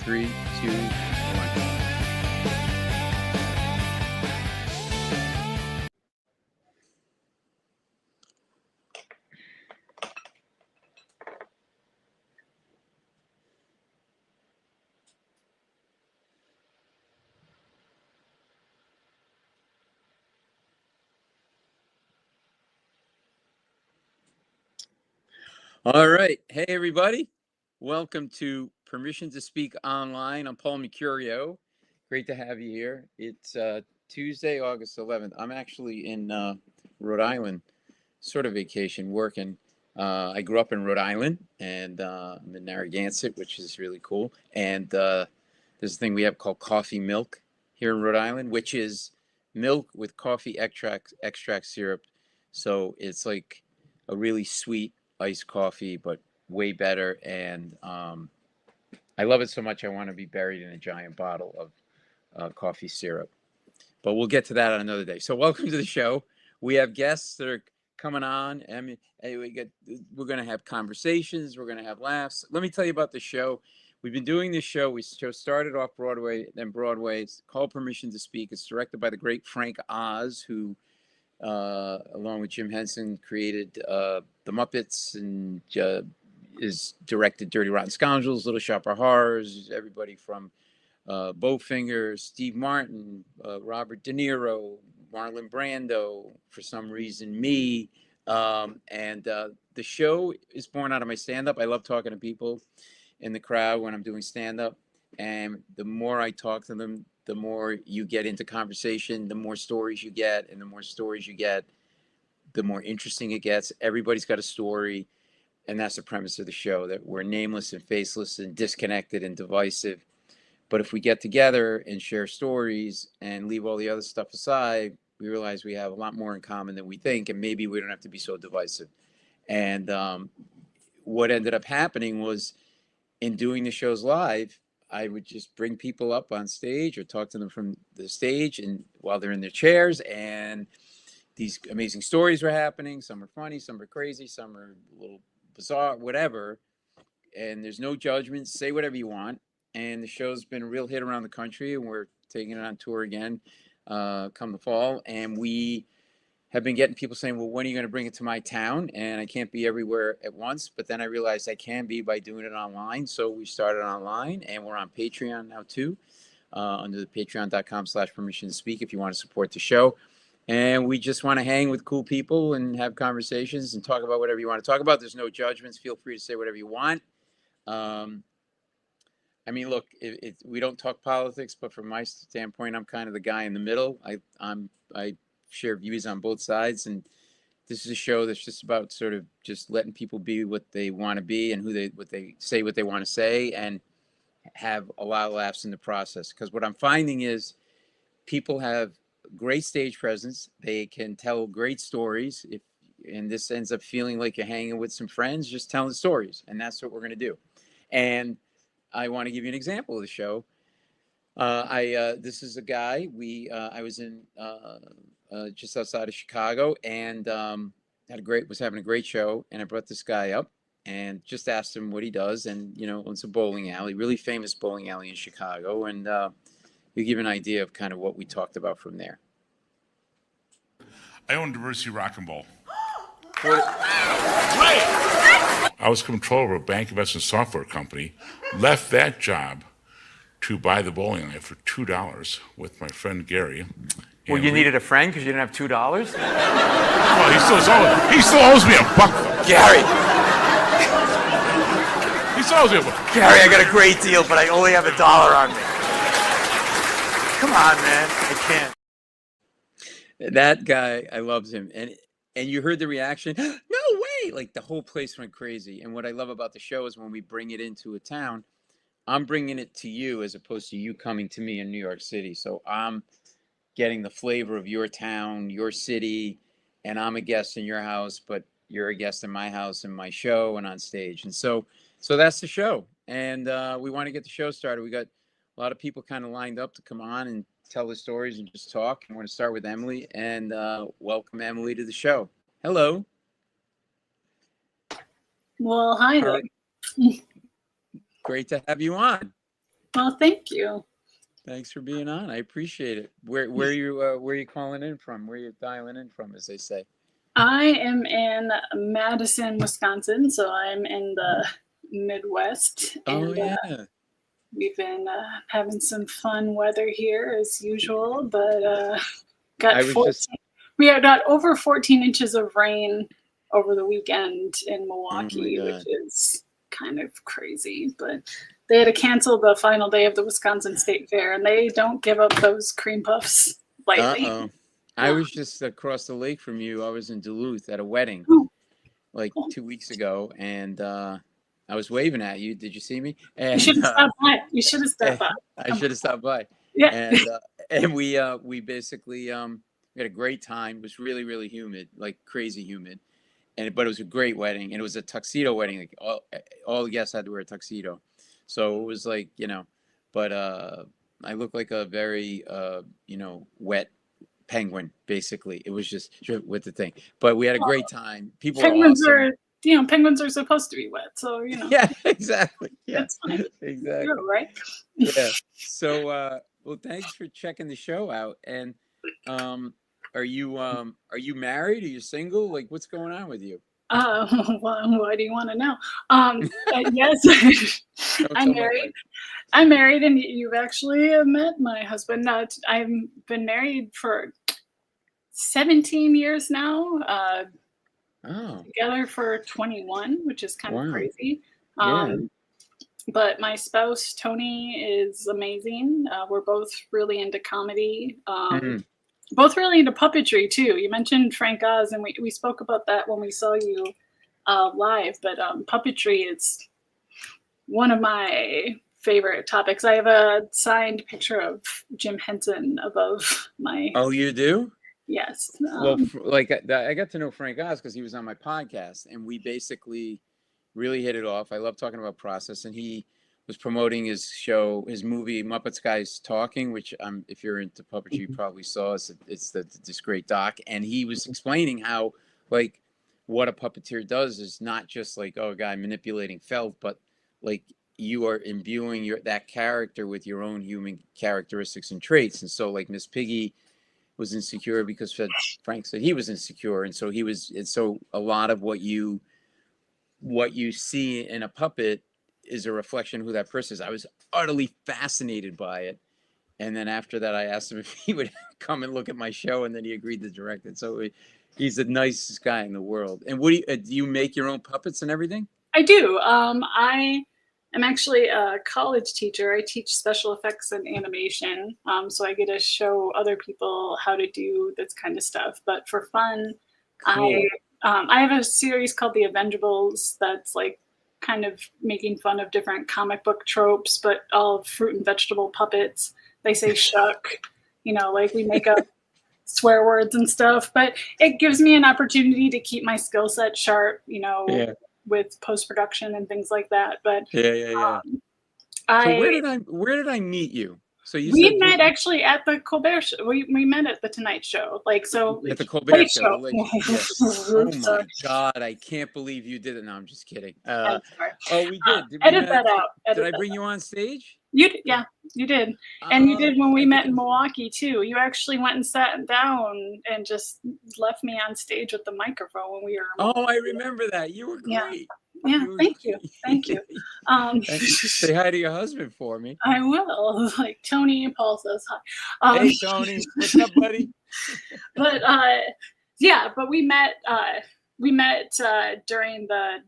3, 2, 1. All right. Hey, everybody. Welcome to Permission to Speak Online. I'm Paul Mecurio. Great to have you here. It's Tuesday, August 11th. I'm actually in Rhode Island, sort of vacation, working. I grew up in Rhode Island, and I'm in Narragansett, which is really cool. And there's a thing we have called coffee milk here in Rhode Island, which is milk with coffee extract syrup. So it's like a really sweet iced coffee, but way better. And I love it so much I want to be buried in a giant bottle of coffee syrup. But we'll get to that on another day. So welcome to the show. We have guests that are coming on. I mean, hey, we're going to have conversations. We're going to have laughs. Let me tell you about the show. We've been doing this show. We started Off-Broadway, then Broadway. It's called Permission to Speak. It's directed by the great Frank Oz, who along with Jim Henson, created The Muppets and is directed Dirty Rotten Scoundrels, Little Shop of Horrors, everybody from Bowfinger, Steve Martin, Robert De Niro, Marlon Brando, for some reason, me. And the show is born out of my stand-up. I love talking to people in the crowd when I'm doing stand-up. And the more I talk to them, the more you get into conversation, the more stories you get, and the more stories you get, the more interesting it gets. Everybody's got a story, and that's the premise of the show, that we're nameless and faceless and disconnected and divisive. But if we get together and share stories and leave all the other stuff aside, we realize we have a lot more in common than we think, and maybe we don't have to be so divisive. And what ended up happening was, in doing the shows live, I would just bring people up on stage or talk to them from the stage and while they're in their chairs, and these amazing stories were happening. Some are funny, some are crazy, some are a little bizarre, whatever. And there's no judgment. Say whatever you want. And the show's been a real hit around the country, and we're taking it on tour again come the fall. And we have been getting people saying, well, when are you going to bring it to my town? And I can't be everywhere at once. But then I realized I can be by doing it online. So we started online, and we're on Patreon now too, under the patreon.com/permission to speak if you want to support the show. And we just want to hang with cool people and have conversations and talk about whatever you want to talk about. There's no judgments. Feel free to say whatever you want. I mean, look, we don't talk politics, but from my standpoint, I'm kind of the guy in the middle. I share views on both sides, and this is a show that's just about sort of just letting people be what they want to be and what they want to say, and have a lot of laughs in the process. Because what I'm finding is people have great stage presence. They can tell great stories. And this ends up feeling like you're hanging with some friends, just telling stories, and that's what we're going to do. And I want to give you an example of the show. This is a guy I was in just outside of Chicago, and was having a great show, and I brought this guy up and just asked him what he does, and owns a bowling alley, really famous bowling alley in Chicago, and we give an idea of kind of what we talked about from there. I own Diversity Rock and Roll. Right. I was controller of a bank investment software company, left that job to buy the bowling alley for $2 with my friend Gary. Well, you needed a friend because you didn't have $2? Well, he still owes me $1 though. Gary! He still owes me $1. Gary, I got a great deal, but I only have $1 on me. Come on, man. I can't. That guy, I loved him. And you heard the reaction, no way! Like, the whole place went crazy. And what I love about the show is when we bring it into a town, I'm bringing it to you as opposed to you coming to me in New York City. So I'm getting the flavor of your town, your city, and I'm a guest in your house, but you're a guest in my house and my show and on stage. And so that's the show. And we want to get the show started. We got a lot of people kind of lined up to come on and tell the stories and just talk. And we're going to start with Emily, and welcome Emily to the show. Hello. Well, hi there. Great to have you on. Well, thank you. Thanks for being on. I appreciate it. Where are you calling in from? Where are you dialing in from, as they say? I am in Madison, Wisconsin, so I'm in the Midwest, Oh and yeah. we've been having some fun weather here as usual. But I got was 14. just We had got over 14 inches of rain over the weekend in Oh my Milwaukee, which God. is kind of crazy. But they had to cancel the final day of the Wisconsin State Fair, and they don't give up those cream puffs lightly. Uh-oh. I was just across the lake from you. I was in Duluth at a wedding Oh, like 2 weeks ago, and I was waving at you. Did you see me? you should And have stopped by. You should have stopped by. I should have stopped by. Yeah. And we basically we had a great time. It was really, really humid, like crazy humid. But it was a great wedding, and it was a tuxedo wedding. Like all the guests had to wear a tuxedo. So it was like, but I looked like a very wet penguin, basically. It was just with the thing. But we had a great time. People were Penguins awesome. penguins are supposed to be wet, so Yeah, exactly. Yeah, it's fine. exactly. You're right. Yeah. So well, thanks for checking the show out. And are you married? Are you single? Like, what's going on with you? Why do you want to know? Yes, Don't I'm tell my married. wife. I'm married, and you've actually met my husband. I've been married for 17 years now. Oh, Together for 21, which is kind of wow. crazy. Yeah. But my spouse Tony is amazing. We're both really into comedy. Mhm. Both really into puppetry too. You mentioned Frank Oz, and we spoke about that when we saw you live. But puppetry is one of my favorite topics. I have a signed picture of Jim Henson above my Oh, you do? yes. Well, like I got to know Frank Oz because he was on my podcast, and we basically really hit it off. I love talking about process, and he was promoting his show, his movie Muppets Guys Talking, which if you're into puppetry, you probably saw. It's this great doc, and he was explaining how like what a puppeteer does is not just like, oh, a guy manipulating felt, but like you are imbuing that character with your own human characteristics and traits. And so like Miss Piggy was insecure because Frank said he was insecure, and so so a lot of what you see in a puppet is a reflection of who that person is. I was utterly fascinated by it. And then after that, I asked him if he would come and look at my show, and then he agreed to direct it. So he's the nicest guy in the world. And what do you make your own puppets and everything? I do. I am actually a college teacher. I teach special effects and animation. So I get to show other people how to do this kind of stuff. But for fun, Cool. I have a series called The Avengeables that's like kind of making fun of different comic book tropes, but all fruit and vegetable puppets. They say shuck, like we make up swear words and stuff, but it gives me an opportunity to keep my skill set sharp, Yeah. with post-production and things like that. But Yeah. So where did I meet you? So we met actually at the Colbert show. We met at the Tonight Show. At the Colbert Show. Show. Yeah. Oh my God, I can't believe you did it. No, I'm just kidding. I'm sorry. Oh, we did. Did we Edit that out. Did I bring you on stage? You did, yeah, you did. And you did when we I met think in Milwaukee too. You actually went and sat down and just left me on stage with the microphone when we were in Oh, I Milwaukee. remember that. You were Yeah. great. Yeah, thank you. Say hi to your husband for me. I will. Like Tony and Paul says hi. Hey, Tony, what's up, buddy? But yeah, but we met during the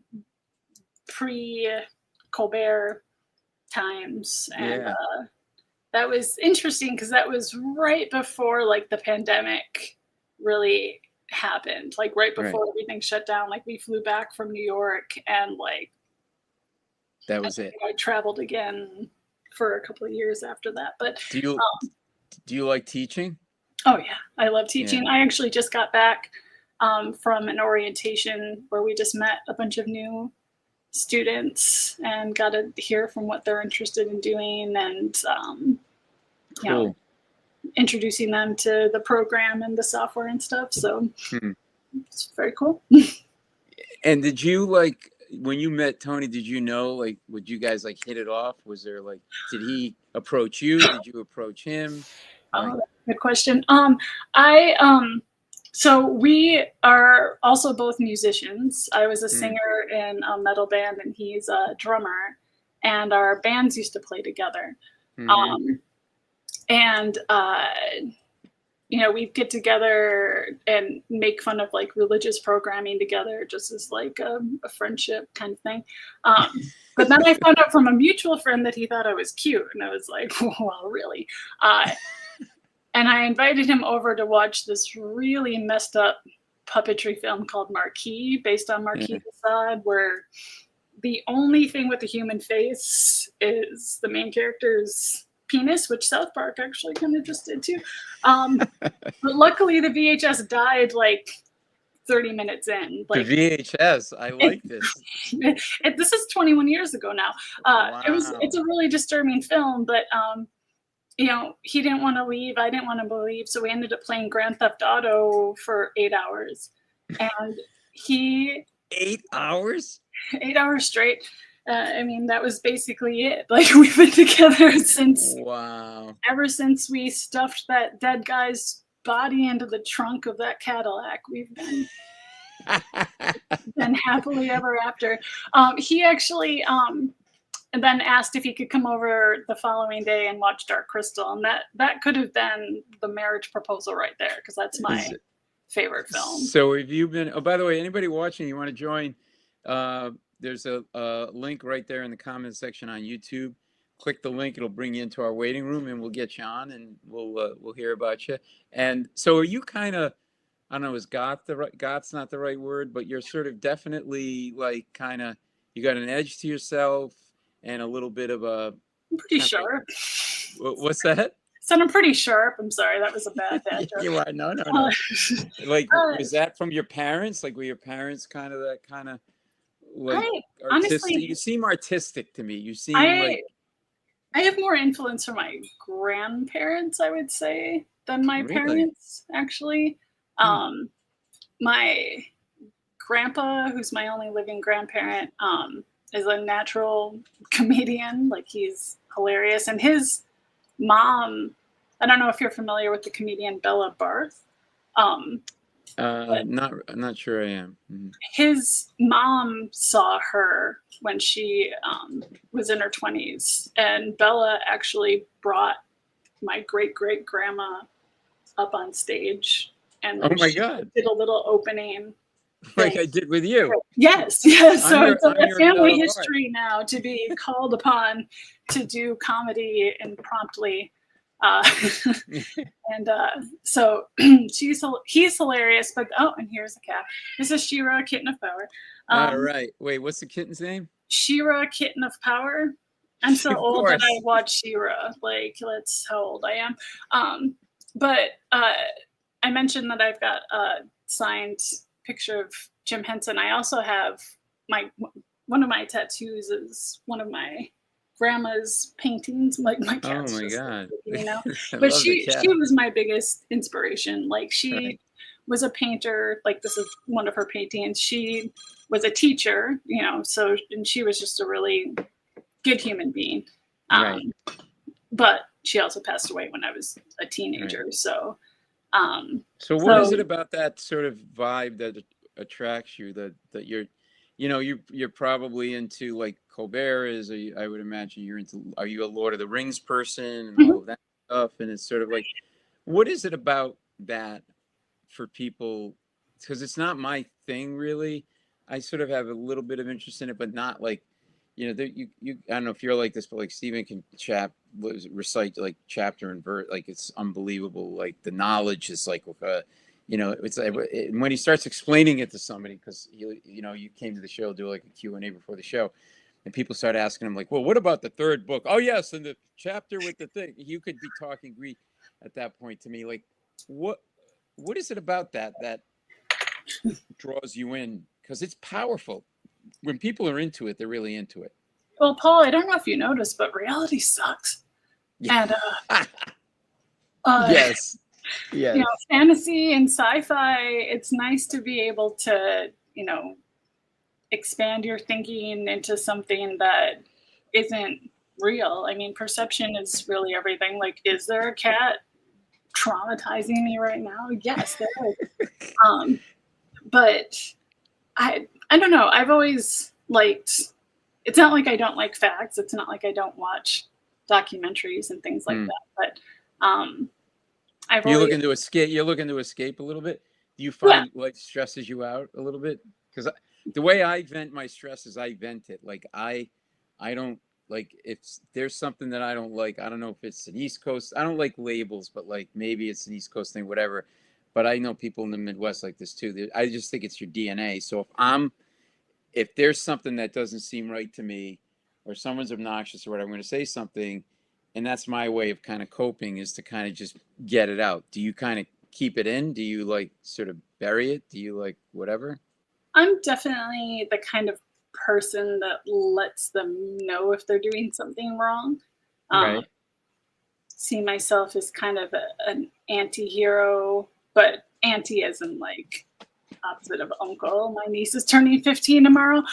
pre-Colbert times, and that was interesting because that was right before like the pandemic really happened, like right before everything shut down. Like we flew back from New York, and like that was it. I traveled again for a couple of years after that. But do you like teaching? Oh yeah, I love teaching. Yeah. I actually just got back from an orientation where we just met a bunch of new students and got to hear from what they're interested in doing, and Cool. Introducing them to the program and the software and stuff. So it's very cool. And did you like when you met Tony, did you know, like, would you guys like hit it off? Was there like, did he approach you? Did you approach him? Like, Oh, good question. So we are also both musicians. I was a singer in a metal band, and he's a drummer, and our bands used to play together. And we'd get together and make fun of like religious programming together, just as like a friendship kind of thing. But then I found out from a mutual friend that he thought I was cute, and I was like, well, really? And I invited him over to watch this really messed up puppetry film called Marquis, based on Marquis de Sade, where the only thing with the human face is the main character's penis, which South Park actually kind of just did too. But luckily the VHS died like 30 minutes in. Like, the VHS, I like this. This is 21 years ago now. Wow. It's a really disturbing film, but he didn't want to leave. I didn't want to leave. So we ended up playing Grand Theft Auto for 8 hours. And 8 hours? 8 hours straight. That was basically it. Like, we've been together since. Wow. Ever since we stuffed that dead guy's body into the trunk of that Cadillac, we've been happily ever after. He actually and then asked if he could come over the following day and watch Dark Crystal, and that could have been the marriage proposal right there, because that's my favorite film. So have you been? Oh, by the way, anybody watching, you want to join? There's a link right there in the comments section on YouTube. Click the link; it'll bring you into our waiting room, and we'll get you on, and we'll hear about you. And so, are you kind of? I don't know. Is goth's not the right word, but you're sort of definitely like kind of. You got an edge to yourself. And a little bit of a. I'm pretty sharp. What's that? Said I'm pretty sharp. I'm sorry, that was a bad joke. You are. No. Like, was that from your parents? Like, were your parents kind of that kind of like artistic? Honestly, you seem artistic to me. You seem like. I have more influence from my grandparents, I would say, than my parents. Actually, my grandpa, who's my only living grandparent, is a natural comedian. Like, he's hilarious. And his mom, I don't know if you're familiar with the comedian Bella Barth. Not sure I am. Mm-hmm. His mom saw her when she was in her 20s, and Bella actually brought my great grandma up on stage, and oh my God, did a little opening. Like I did with you. Yes. So it's a family history now to be called upon to do comedy impromptly. So he's hilarious. But and here's a cat. This is She-Ra, Kitten of Power. All right. Wait, what's the kitten's name? She-Ra, Kitten of Power. I'm so old that I watched She-Ra. Like, that's how old I am. But I mentioned that I've got a signed picture of Jim Henson. I also have one of my tattoos is one of my grandma's paintings. Like, my cat's oh my God. But she was my biggest inspiration. Like, she was a painter. Like, this is one of her paintings. She was a teacher, and she was just a really good human being. But she also passed away when I was a teenager. Right. So what is it about that sort of vibe that attracts you, that you're probably into, like Colbert is? I would imagine you're into. Are you a Lord of the Rings person and all of that stuff? And it's sort of like, what is it about that for people? Because it's not my thing really. I sort of have a little bit of interest in it, but not like, I don't know if you're like this, but like Stephen can recite like chapter and verse, like it's unbelievable. Like the knowledge is like, it's like when he starts explaining it to somebody, because you came to the show, do like a Q&A before the show, and people start asking him like, well, what about the third book? Oh yes, and the chapter with the thing. You could be talking Greek at that point to me. Like, what is it about that draws you in? Because it's powerful. When people are into it, they're really into it. Well, Paul, I don't know if you noticed, but reality sucks. Yeah. And yes. Fantasy and sci-fi, it's nice to be able to, expand your thinking into something that isn't real. I mean, perception is really everything. Like, is there a cat traumatizing me right now? Yes, there is. But I don't know. I've always liked. It's not like I don't like facts. It's not like I don't watch documentaries and things like that. But I've You're always looking to escape. You're looking to escape a little bit. Do you yeah. find like stresses you out a little bit? Because the way I vent my stress is I vent it. Like I don't like if there's something that I don't like. I don't know if it's an East Coast. I don't like labels, but like maybe it's an East Coast thing, whatever. But I know people in the Midwest like this too. I just think it's your DNA. So if there's something that doesn't seem right to me, or someone's obnoxious or whatever, I'm going to say something, and that's my way of kind of coping is to kind of just get it out. Do you kind of keep it in? Do you like sort of bury it? Do you like whatever? I'm definitely the kind of person that lets them know if they're doing something wrong. Right. See myself as kind of an anti-hero, but anti as in like opposite of uncle. My niece is turning 15 tomorrow.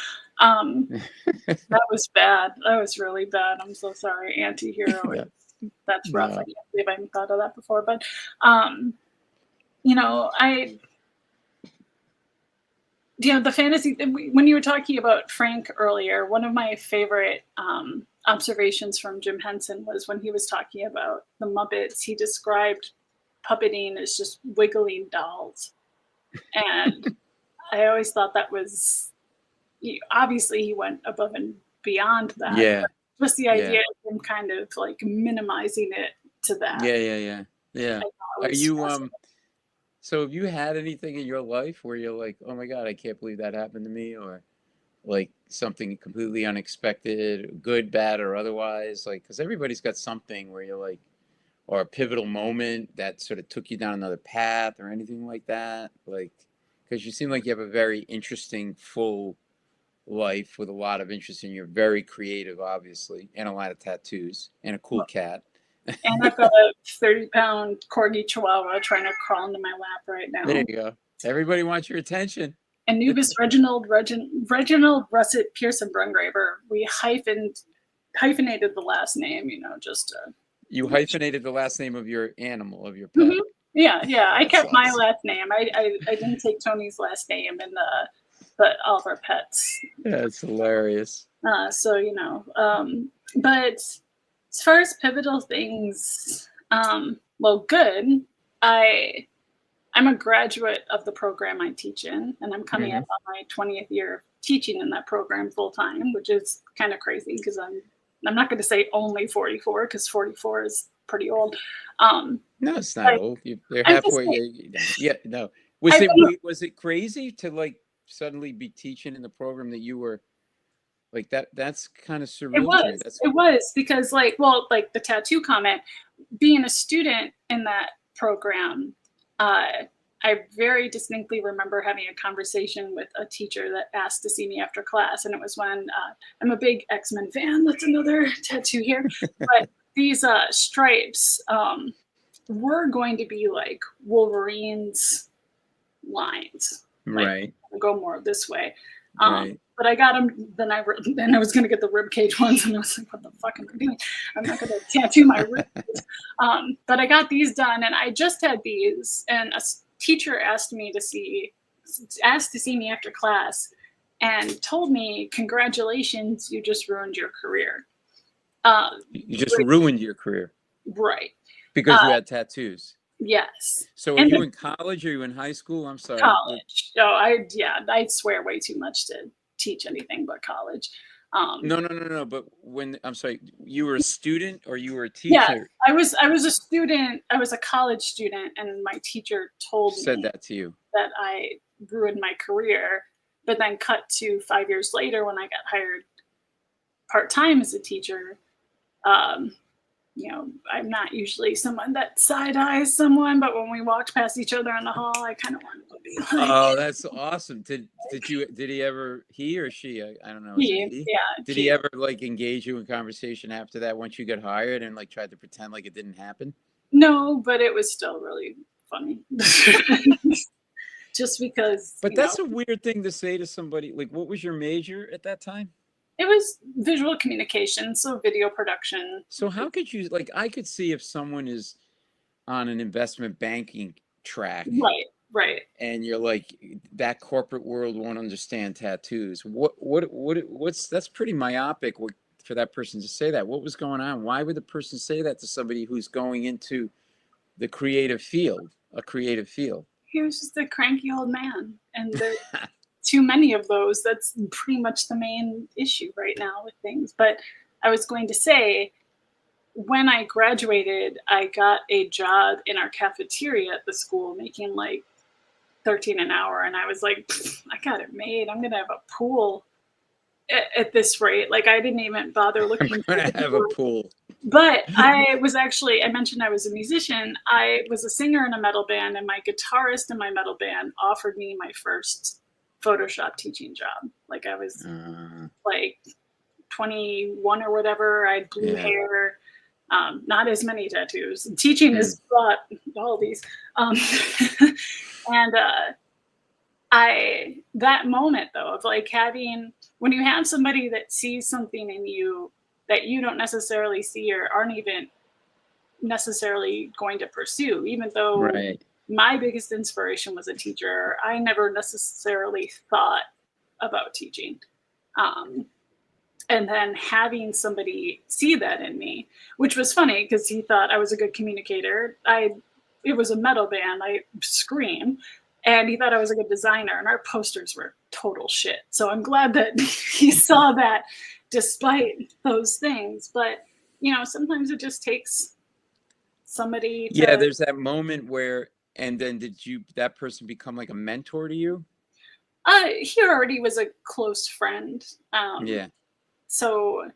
That was bad. That was really bad. I'm so sorry. Anti-hero. Yeah. That's rough. No. I can't believe I haven't thought of that before. But the fantasy, when you were talking about Frank earlier, one of my favorite observations from Jim Henson was when he was talking about the Muppets, he described puppeting as just wiggling dolls. And I always thought that was, obviously he went above and beyond that. Yeah. Just the idea of him kind of like minimizing it to that. Yeah. Are you so have you had anything in your life where you're like, oh my God, I can't believe that happened to me, or like something completely unexpected, good, bad, or otherwise? Like, because everybody's got something where you're like, or a pivotal moment that sort of took you down another path or anything like that? Like, because you seem like you have a very interesting, full life with a lot of interest, and you're very creative, obviously, and a lot of tattoos and a cool cat. And I've got a 30-pound corgi chihuahua trying to crawl into my lap right now. There you go. Everybody wants your attention. Anubis Reginald Russet Pearson Brungraver. We hyphenated the last name, just to. You hyphenated the last name of your animal, of your pet. Mm-hmm. Yeah. I kept my awesome. last name. I didn't take Tony's last name, but all of our pets. That's hilarious. But as far as pivotal things, good. I'm a graduate of the program I teach in, and I'm coming up on my 20th year of teaching in that program full time, which is kind of crazy because I'm not going to say only 44 because 44 is pretty old. No, it's not old. They're halfway. Yeah, no. Was it crazy to like suddenly be teaching in the program that you were like that? That's kind of surreal to me. It was because like the tattoo comment, being a student in that program, I very distinctly remember having a conversation with a teacher that asked to see me after class. And it was when I'm a big X-Men fan. That's another tattoo here. But these stripes were going to be like Wolverine's lines. Right. Like, go more this way. Right. But I got them. Then I was going to get the rib cage ones, and I was like, "What the fuck am I doing? I'm not going to tattoo my rib cage." But I got these done, and I just had these. And a teacher asked to see me after class, and told me, "Congratulations, you just ruined your career." You just ruined your career, right? Because you had tattoos. Yes. So are you in college or are you in high school? I'm sorry. College. Oh, I swear way too much to teach anything but college. No. But I'm sorry, you were a student or you were a teacher? Yeah, I was a student. I was a college student, and my teacher said that to you that I ruined my career. But then cut to 5 years later when I got hired part-time as a teacher. I'm not usually someone that side-eyes someone, but when we walked past each other in the hall, I kind of wanted to be like... Oh, that's awesome. Did he or she, I don't know. He? Yeah. Did he ever like engage you in conversation after that once you got hired and like tried to pretend like it didn't happen? No, but it was still really funny. just because, But that's a weird thing to say to somebody. Like, what was your major at that time? it was visual communication, so video production. So how could you, like, I could see if someone is on an investment banking track Right. and you're like, that corporate world won't understand tattoos. What's that's pretty myopic for that person to say that. What was going on? Why would the person say that to somebody who's going into the creative field, a creative field? He was just a cranky old man, and there's too many of those. That's pretty much the main issue right now with things. But I was going to say, when I graduated, I got a job in our cafeteria at the school, making like 13 an hour, and I was like, I got it made. I'm gonna have a pool at this rate. Like, I didn't even bother looking. I'm gonna have a pool. But I mentioned I was a musician. I was a singer in a metal band, and my guitarist in my metal band offered me my first Photoshop teaching job. Like, I was like 21 or whatever. I had blue hair, not as many tattoos. Teaching is brought all these. And that moment though, of like when you have somebody that sees something in you that you don't necessarily see or aren't even necessarily going to pursue, even though my biggest inspiration was a teacher, I never necessarily thought about teaching. And then having somebody see that in me, which was funny because he thought I was a good communicator. It was a metal band, I scream, and he thought I was a good designer, and our posters were total shit. So I'm glad that he saw that despite those things. But, sometimes it just takes somebody to... Yeah, there's that moment where, and then that person become like a mentor to you? He already was a close friend. So,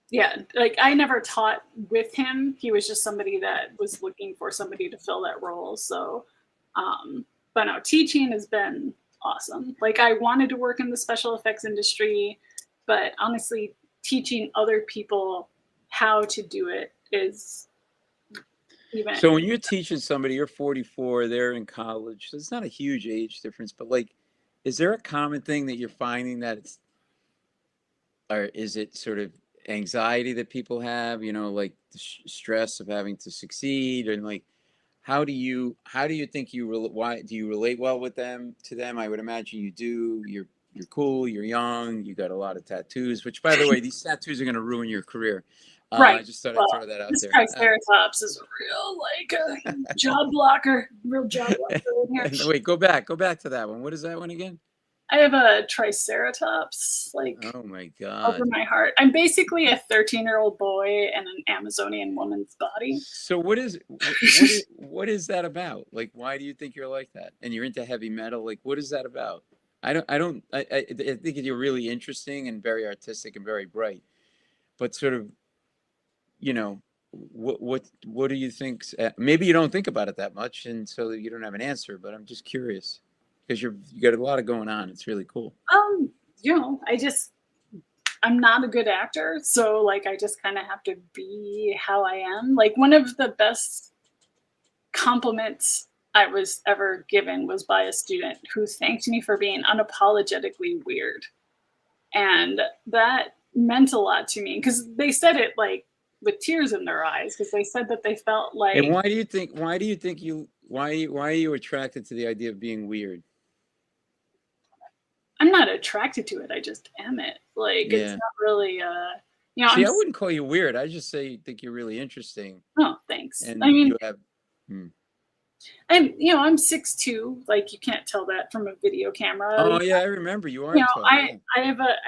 yeah, like I never taught with him. He was just somebody that was looking for somebody to fill that role. So, but no, teaching has been awesome. Like, I wanted to work in the special effects industry, but honestly, teaching other people how to do it is even... So when you're teaching somebody, you're 44, they're in college. So it's not a huge age difference, but like, is there a common thing that you're finding that or is it sort of anxiety that people have, like the stress of having to succeed, and like, how do you think why do you relate well with them? I would imagine you do. You're cool, you're young, you got a lot of tattoos, which, by the way, these tattoos are going to ruin your career. I just thought I'd throw that out there. This Triceratops is real, like a job blocker, real job blocker in here. Wait, go back to that one. What is that one again? I have a Triceratops, like, oh my God, over my heart. I'm basically a 13-year-old boy in an Amazonian woman's body. So what is that about? Like, why do you think you're like that? And you're into heavy metal. Like, what is that about? I think you're really interesting and very artistic and very bright, but sort of, what do you think? Maybe you don't think about it that much, and so you don't have an answer. But I'm just curious because you got a lot of going on. It's really cool. I'm not a good actor, so like I just kind of have to be how I am. Like, one of the best compliments I was ever given was by a student who thanked me for being unapologetically weird. And that meant a lot to me because they said it like with tears in their eyes, because they said that they felt like... And why are you attracted to the idea of being weird? I'm not attracted to it. I just am it. Like, it's not really, See, I wouldn't call you weird. I just say you think you're really interesting. Oh, thanks. And I mean, you have... I'm 6'2". Like, you can't tell that from a video camera. Oh yeah, I remember you are. Tall, I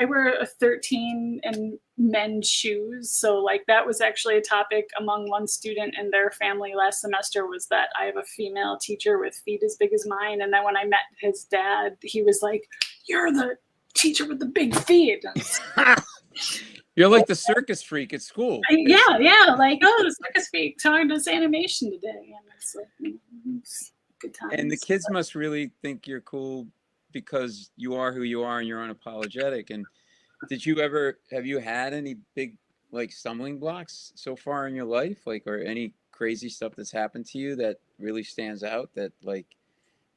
wear a 13 in men's shoes. So like, that was actually a topic among one student and their family last semester, was that I have a female teacher with feet as big as mine. And then when I met his dad, he was like, "You're the teacher with the big feet." You're like the circus freak at school. Yeah. Like, oh, the circus freak talking to this animation today. And it's like, it's good times. And the kids must really think you're cool because you are who you are and you're unapologetic. And have you had any big like stumbling blocks so far in your life? Like, or any crazy stuff that's happened to you that really stands out, that like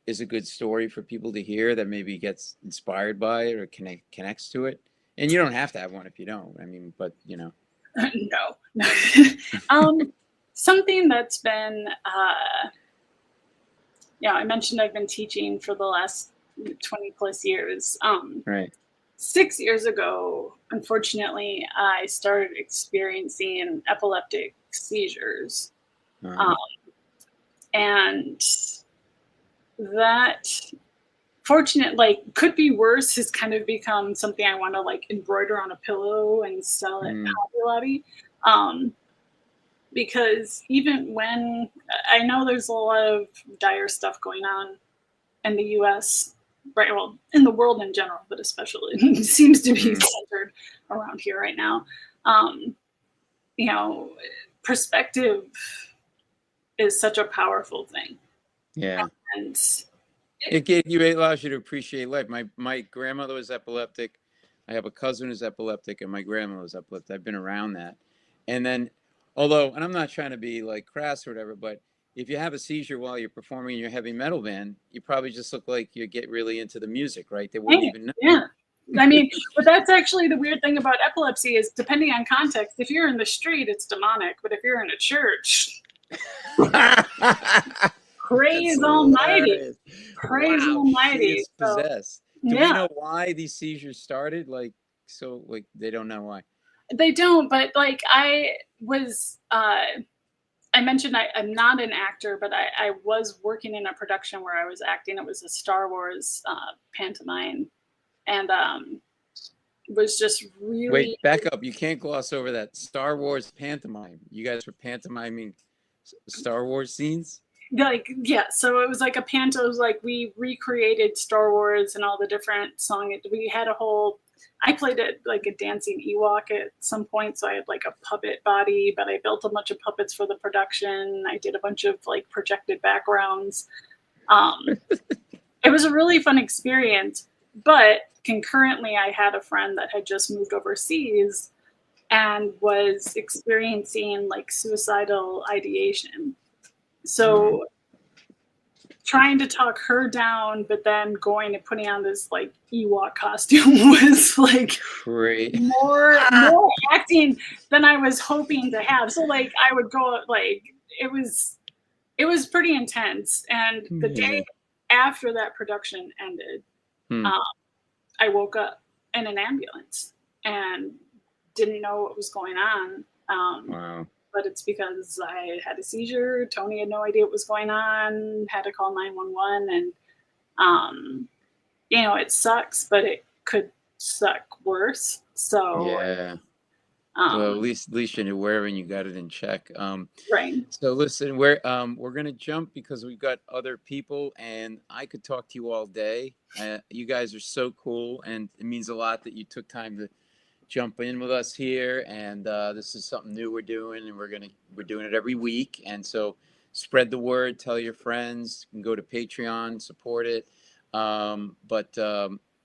is a good story for people to hear, that maybe gets inspired by it or connects to it? And you don't have to have one if you don't. I mean, but you know. No. Something that's been, I mentioned I've been teaching for the last 20 plus years. Right. 6 years ago, unfortunately, I started experiencing epileptic seizures. Uh-huh. And that, could be worse, has kind of become something I want to like embroider on a pillow and sell at Hobby Lobby. Because even when I know there's a lot of dire stuff going on in the US, right? Well, in the world in general, but especially it seems to be centered around here right now. Perspective is such a powerful thing. Yeah. And it allows you to appreciate life. My grandmother was epileptic. I have a cousin who's epileptic, and my grandma was epileptic. I've been around that. And then, and I'm not trying to be like crass or whatever, but if you have a seizure while you're performing in your heavy metal band, you probably just look like you get really into the music, right? They wouldn't even know. Yeah. I mean, but that's actually the weird thing about epilepsy is, depending on context, if you're in the street, it's demonic. But if you're in a church, praise Almighty. Praise Almighty. She is possessed. Do yeah. we know why these seizures started? They don't know why. They don't, but like I mentioned I'm not an actor, but I was working in a production where I was acting. It was a Star Wars pantomime, and was just really... Wait, back up. You can't gloss over that. Star Wars pantomime. You guys were pantomiming Star Wars scenes? So it was like a panto. It was like we recreated Star Wars and all the different songs. We had I played it like a dancing Ewok at some point, so I had like a puppet body, but I built a bunch of puppets for the production. I did a bunch of like projected backgrounds. It was a really fun experience, but concurrently I had a friend that had just moved overseas and was experiencing like suicidal ideation. So trying to talk her down, but then going and putting on this like Ewok costume was like great. more acting than I was hoping to have. So like I would go like it was pretty intense. And the day after that production ended, I woke up in an ambulance and didn't know what was going on. Wow. But it's because I had a seizure. Tony had no idea what was going on, had to call 911. And, it sucks, but it could suck worse. So, yeah. Well, at least you knew where and you got it in check. Right. So listen, we're going to jump because we've got other people and I could talk to you all day. You guys are so cool. And it means a lot that you took time to jump in with us here, and this is something new we're doing, and we're doing it every week. And so spread the word, tell your friends. You can go to Patreon, support it. But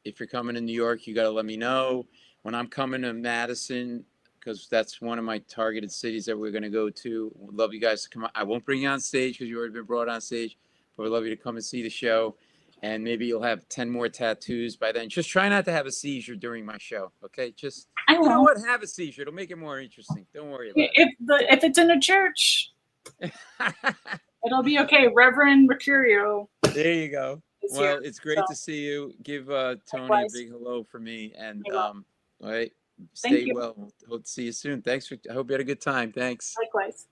if you're coming to New York, you got to let me know. When I'm coming to Madison, because that's one of my targeted cities that we're going to go to, we'd love you guys to come on. I won't bring you on stage because you already been brought on stage, but we'd love you to come and see the show. And maybe you'll have 10 more tattoos by then. Just try not to have a seizure during my show, okay? Just, you know what? Have a seizure. It'll make it more interesting. Don't worry about it. If it's in a church, it'll be okay. Reverend Mecurio. There you go. Well, it's great to see you. Give Tony Likewise. a big hello for me. And all right, stay well. Hope to see you soon. Thanks. I hope you had a good time. Thanks. Likewise.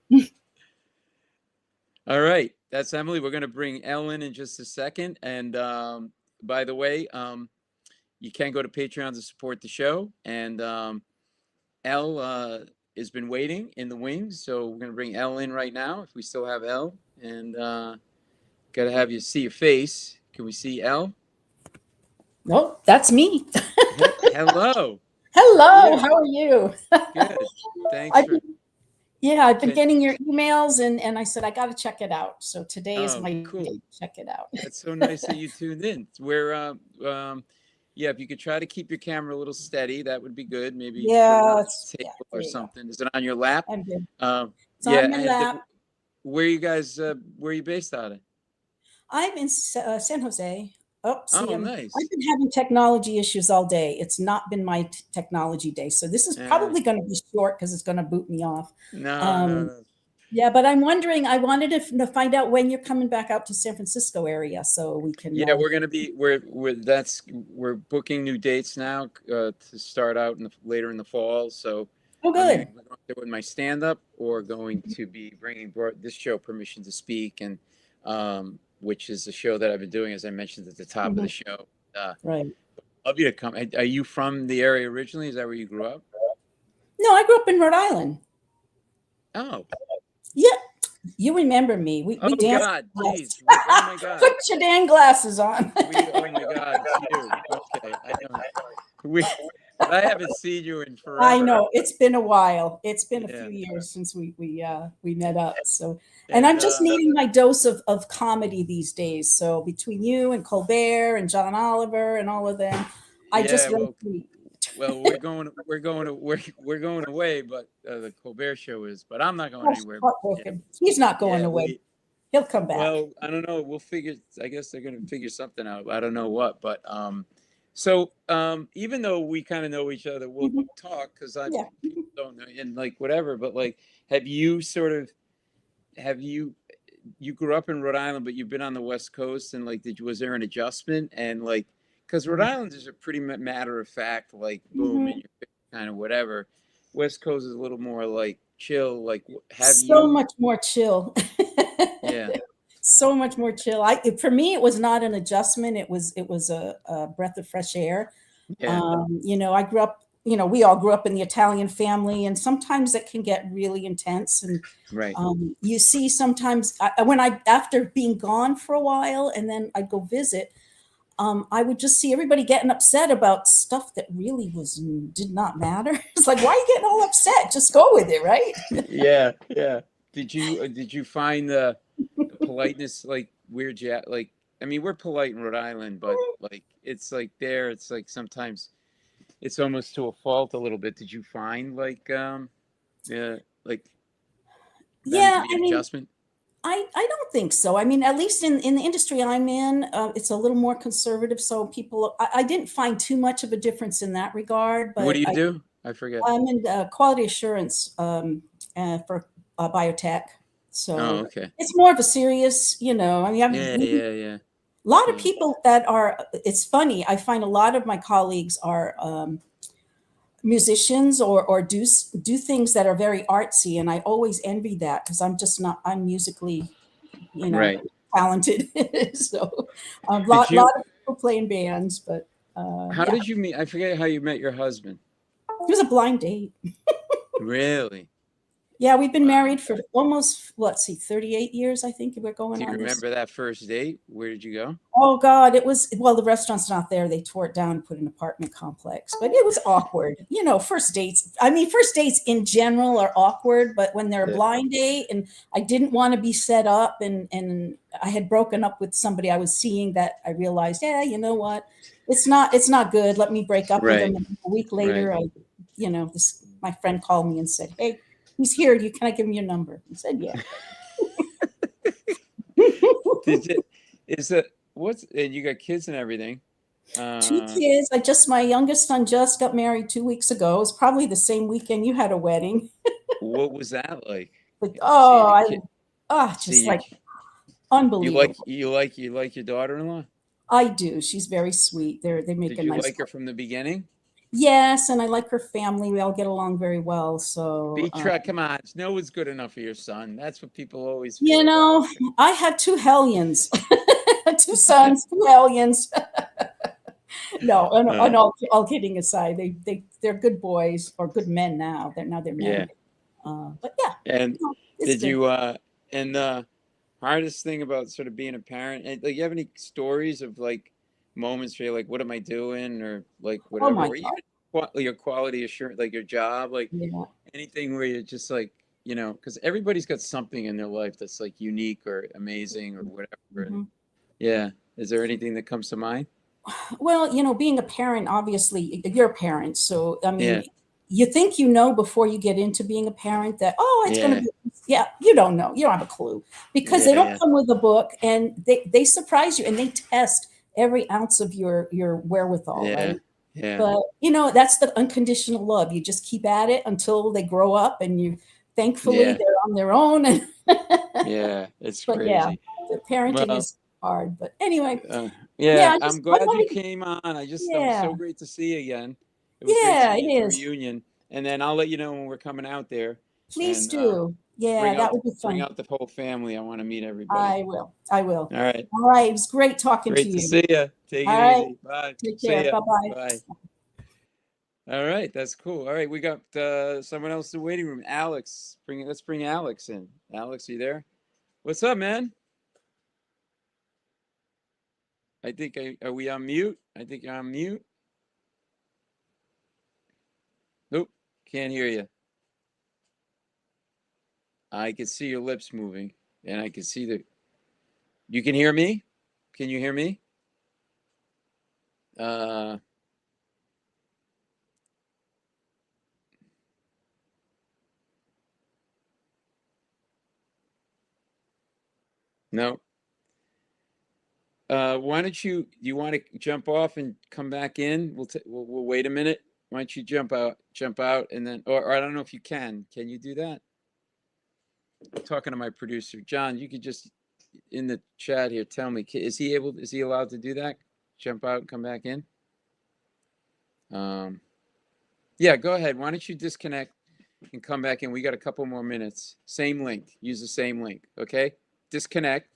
All right. That's Emily. We're going to bring Ellen in just a second. And by the way, you can go to Patreon to support the show. And Elle has been waiting in the wings. So we're going to bring Elle in right now, if we still have Elle. And got to have you see your face. Can we see Elle? Nope, that's me. Hello. Hello, how are you? Good. Thanks. I've been getting your emails, and I said, I got to check it out. So today is my day to check it out. That's so nice that you tuned in. We're, if you could try to keep your camera a little steady, that would be good. Maybe put it on a table or something. Is it on your lap? I'm good. It's on my lap. where you guys, where are you based out of? I'm in San Jose. Oh, see, Oh, nice. I've been having technology issues all day. It's not been my technology day. So this is probably going to be short because it's going to boot me off. No. Yeah, but I'm wondering, I wanted to find out when you're coming back out to San Francisco area so we can. Yeah, we're going to be, we're booking new dates now to start out later in the fall. So oh, good. I'm going to do my stand-up or going to be bringing this show, Permission to Speak, and which is a show that I've been doing, as I mentioned at the top of the show. Right. Love you to come. Are you from the area originally? Is that where you grew up? No, I grew up in Rhode Island. Oh. Yeah. You remember me. We oh, danced. God, please. Oh, my God. Put your dang glasses on. Oh, my God. It's you. Okay. I haven't seen you in forever. I know. It's been a while. It's been a few years since we met up. So, and I'm just needing my dose of comedy these days. So between you and Colbert and John Oliver and all of them, I just well, we're going away, but the Colbert Show is. But I'm not going anywhere. Yeah. He's not going away. He'll come back. Well, I don't know. We'll figure. I guess they're going to figure something out. I don't know what, but So even though we kind of know each other, we'll talk because I don't know and like whatever. But like, you grew up in Rhode Island, but you've been on the West Coast, and like, was there an adjustment? And like, because Rhode Island is a pretty matter of fact, like boom, and you're kind of whatever. West Coast is a little more like chill. Like, much more chill. Yeah. So much more chill. For me, it was not an adjustment. It was a breath of fresh air. Yeah. I grew up, we all grew up in the Italian family, and sometimes it can get really intense. And right. You see sometimes after being gone for a while, and then I'd go visit, I would just see everybody getting upset about stuff that really did not matter. It's like, why are you getting all upset? Just go with it, right? Yeah. Did you find the politeness like weird? Yeah, like I mean, we're polite in Rhode Island, but like it's like it's like sometimes it's almost to a fault a little bit. Did you find like adjustment? I don't think so. I mean, at least in the industry I'm in, it's a little more conservative. So people, I didn't find too much of a difference in that regard. But what do you do? I forget. I'm in quality assurance for biotech. So it's more of a serious, I mean, yeah. A lot of people that are, it's funny. I find a lot of my colleagues are musicians or do things that are very artsy. And I always envy that because I'm just not, I'm musically, talented. So a lot of people play in bands, but. How did you meet? I forget how you met your husband. It was a blind date. Really? Yeah, we've been married for almost 38 years, I think we're going on. Do you remember that first date? Where did you go? Oh God, the restaurant's not there. They tore it down and put an apartment complex, but it was awkward. First dates in general are awkward, but when they're a blind date and I didn't want to be set up and I had broken up with somebody I was seeing that I realized, you know what? It's not good. Let me break up with them. And a week later, my friend called me and said, "Hey, he's here. Can I give him your number?" I said, "Yeah." And you got kids and everything? 2 kids. My youngest son just got married 2 weeks ago. It was probably the same weekend you had a wedding. What was that like? Unbelievable. You like your daughter-in-law? I do. She's very sweet. They make a nice. Did you like her from the beginning? Yes, and I like her family. We all get along very well. So come on, no one's good enough for your son. That's what people always feel. I have 2 hellions, 2 sons, 2 hellions. No, and all kidding aside, they're good boys or good men now. They're married. Yeah. But yeah. And did good. You and the hardest thing about sort of being a parent, and like, you have any stories of like moments where you're like, what am I doing, or like whatever, or even your quality assurance, like your job, like anything where you're just like, because everybody's got something in their life that's like unique or amazing or whatever. And, is there anything that comes to mind? Well, being a parent, obviously you're a parent, so I mean, you think before you get into being a parent that it's going to be Yeah, you don't know. You don't have a clue because they don't come with a book, and they surprise you and they test every ounce of your wherewithal, right? Yeah. But that's the unconditional love. You just keep at it until they grow up, and you thankfully Yeah. they're on their own. And Yeah. It's but yeah, crazy. the parenting Well, is hard. But anyway, yeah, just I'm glad you came on. I'm yeah, so great to see you again. It was great yeah, seeing it you at the is. reunion. And then I'll let you know when we're coming out there Please and do. Yeah, that would be bring fun. out the whole family. I want to meet everybody. I will. I will. All right. All right. It was great talking to Great to you. see you. Take All it right. easy. Bye. Take See care. ya. Bye-bye. Bye. All right, that's cool. All right, we got someone else in the waiting room. Alex, let's bring Alex in. Alex, you there? What's up, man? I think are we on mute? I think you're on mute. Nope, can't hear you. I can see your lips moving, and I can see that. You can hear me? Can you hear me? No. Why don't you? Do you want to jump off and come back in? We'll wait a minute. Why don't you jump out, and then, or I don't know if you can. Can you do that? I'm talking to my producer, John. You could just in the chat here tell me, is he allowed to do that? Jump out and come back in? Yeah, go ahead. Why don't you disconnect and come back in? We got a couple more minutes. Same link. Use the same link. Okay? Disconnect.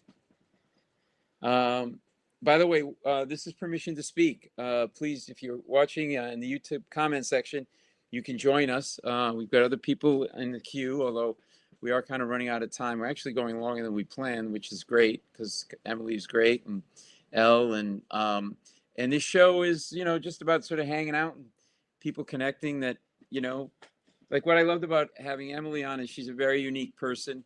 By the way, this is permission to speak. Please, if you're watching in the YouTube comment section, you can join us. We've got other people in the queue, although we are kind of running out of time. We're actually going longer than we planned, which is great because Emily's great and Elle and this show is just about sort of hanging out and people connecting that like what I loved about having Emily on is she's a very unique person,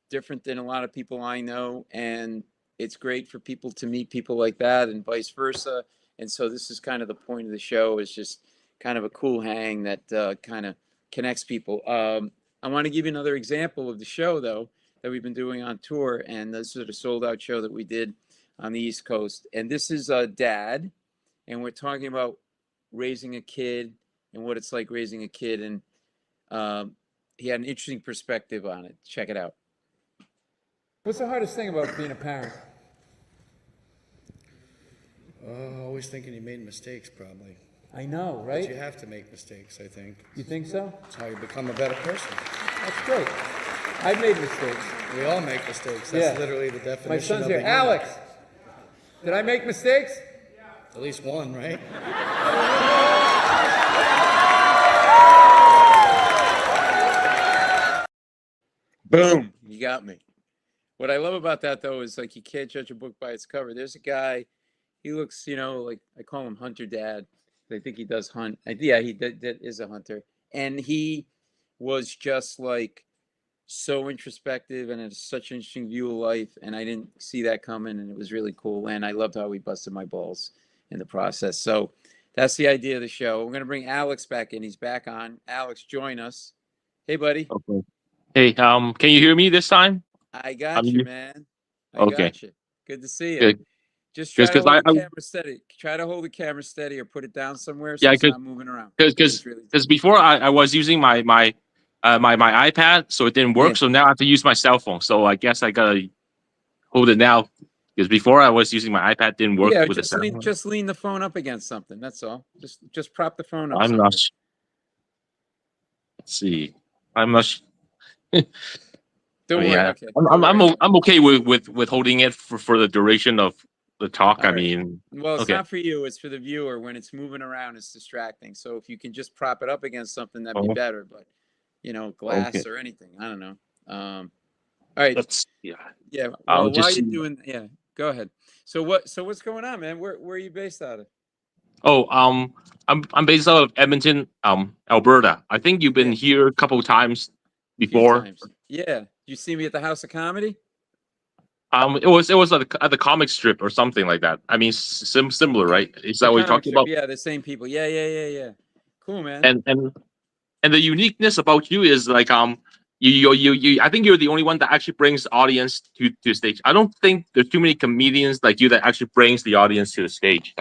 different than a lot of people I know, and it's great for people to meet people like that and vice versa. And so this is kind of the point of the show, is just kind of a cool hang that kind of connects people. I want to give you another example of the show, though, that we've been doing on tour, and this is a sold-out show that we did on the East Coast. And this is Dad, and we're talking about raising a kid and what it's like raising a kid, and he had an interesting perspective on it. Check it out. What's the hardest thing about being a parent? Always thinking you made mistakes, probably. I know, right? But you have to make mistakes, I think. You think so? That's how you become a better person. That's great. I've made mistakes. We all make mistakes. That's literally the definition My son's of here. a human. Alex, did I make mistakes? At least one, right? Boom. You got me. What I love about that, though, is like you can't judge a book by its cover. There's a guy, he looks, like I call him Hunter Dad. I think he does hunt. Yeah, he is a hunter. And he was just like so introspective and had such an interesting view of life. And I didn't see that coming. And it was really cool. And I loved how he busted my balls in the process. So that's the idea of the show. We're going to bring Alex back in. He's back on. Alex, join us. Hey, buddy. Okay. Hey, can you hear me this time? I got you, man. I Okay. got you. Good to see you. Good. Just try to Because hold the camera steady. Try to hold the camera steady or put it down somewhere so it's not moving around. Because before I was using my iPad, so it didn't work. Yeah. So now I have to use my cell phone. So I guess I gotta hold it now. Because before I was using my iPad, didn't work with the cell phone. Just lean the phone up against something. That's all. Just prop the phone up. I'm somewhere. not. Let's see. I'm not. Don't worry. Yeah. Okay. I'm okay with holding it for the duration of the talk. All I right. mean, Well, it's okay. not for you. It's for the viewer. When it's moving around, it's distracting. So if you can just prop it up against something, that'd be better. But glass or anything. I don't know. All right. Yeah. Well, while you're doing, go ahead. So what's going on, man? Where are you based out of? Oh, I'm based out of Edmonton, Alberta. I think you've been here a couple of times before. Yeah. You see me at the House of Comedy? It was at the comic strip or something like that. I mean, similar, right? Is that what you're talking about? Yeah, the same people. Yeah. Cool, man. And the uniqueness about you is like I think you're the only one that actually brings the audience to the stage. I don't think there's too many comedians like you that actually brings the audience to the stage.